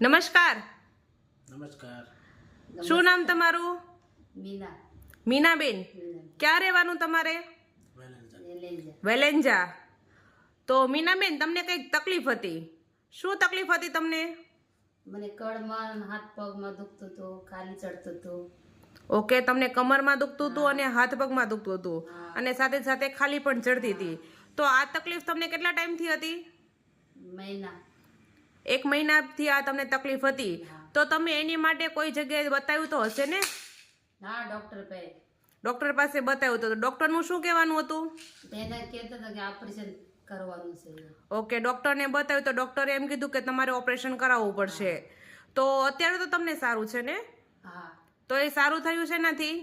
નમસ્કાર. નમસ્કાર. શું નામ તમારું? મીના. મીનાબેન. ક્યાં રહેવાનું તમારે? વેલેન્જા. તો મીનાબેન, તમને કંઈક તકલીફ હતી. શું તકલીફ હતી તમને? મને કળમાં હાથ પગમાં દુખતું હતું, ખાલી ચડતું હતું. ઓકે, તમને કમરમાં દુખતું હતું અને હાથ પગમાં દુખતું હતું અને સાથે સાથે ખાલી પણ ચડતી હતી. તો આ તકલીફ તમને કેટલા ટાઈમથી હતી? મહિના. 1 મહિનાથી આ તમને તકલીફ હતી. તો તમે એની માટે કોઈ જગ્યાએ બતાવ્યું તો હશે ને? હા, ડોક્ટર પાસે બતાવ્યું તો ડોક્ટરનું શું કહેવાનું હતું? તેને કહેતા હતા કે ઓપરેશન કરવાનું છે. ઓકે, ડોક્ટરને બતાવ્યું તો ડોક્ટરે એમ કીધું કે તમારે ઓપરેશન કરાવવું પડશે. તો અત્યારે તો તમને સારું છે ને? હા. તો એ સારું થયું છે નથી?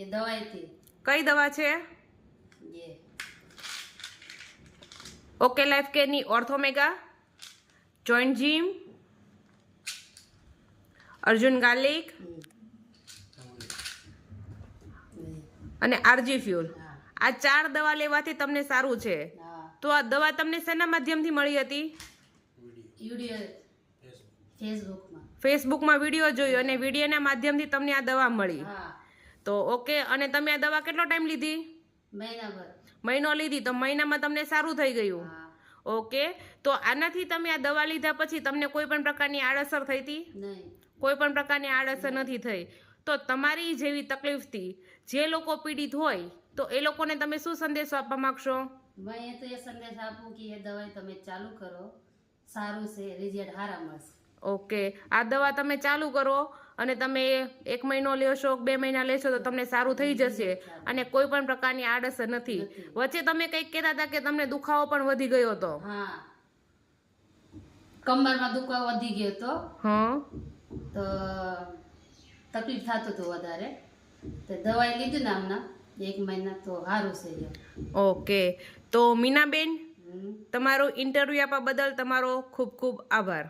એ દવાઈથી. કઈ દવા છે? એ ઓકે લાઈફ કેરની orthomega, joint gym, Arjun garlic અને આરજી ફ્યુલ. આ 4 દવા લેવાથી તમને સારું છે. હા. તો આ દવા તમને શેના માધ્યમથી મળી હતી? વિડિયો ફેસબુકમાં. ફેસબુકમાં વિડીયો જોયો અને વિડીયોના માધ્યમથી તમને આ દવા મળી. હા. તો ઓકે, અને તમે આ દવા કેટલો ટાઈમ લીધી? મહિનાભર. મહિનો લીધી. તો મહિનામાં તમને સારું થઈ ગયું. હા. ઓકે, તો આનાથી તમે આ દવા લીધા પછી તમને કોઈ પણ પ્રકારની આડઅસર થઈ હતી? નહીં. કોઈ પણ પ્રકારની આડઅસર નથી થઈ. તો તમારી જેવી તકલીફથી જે લોકો પીડિત હોય તો એ લોકોને તમે શું સંદેશો આપવા માંગશો? મેં તો એ સંદેશ આપું કે એ દવાઈ તમે ચાલુ કરો, સારું છે, રિઝલ્ટ સારા મળશે. ઓકે, આ દવા તમે ચાલુ કરો અને તમે 1 મહિનો લેશો, 2 મહિના લેશો તો તમને સારું થઈ જશે અને કોઈ પણ પ્રકારની આડઅસર નથી. વચ્ચે તમે કંઈક કહેતા હતા કે તમને દુખાવો પણ વધી ગયો હતો. હા, કમરમાં દુખાવો વધી ગયો હતો. હા, તો તકલીફ થતું હતું વધારે. તો દવાઈ લીધી ને હમણાં 1 મહિના તો સારું છે. ઓકે. તો મીનાબેન, તમારો ઇન્ટરવ્યુ આપવા બદલ તમારો ખૂબ ખૂબ આભાર.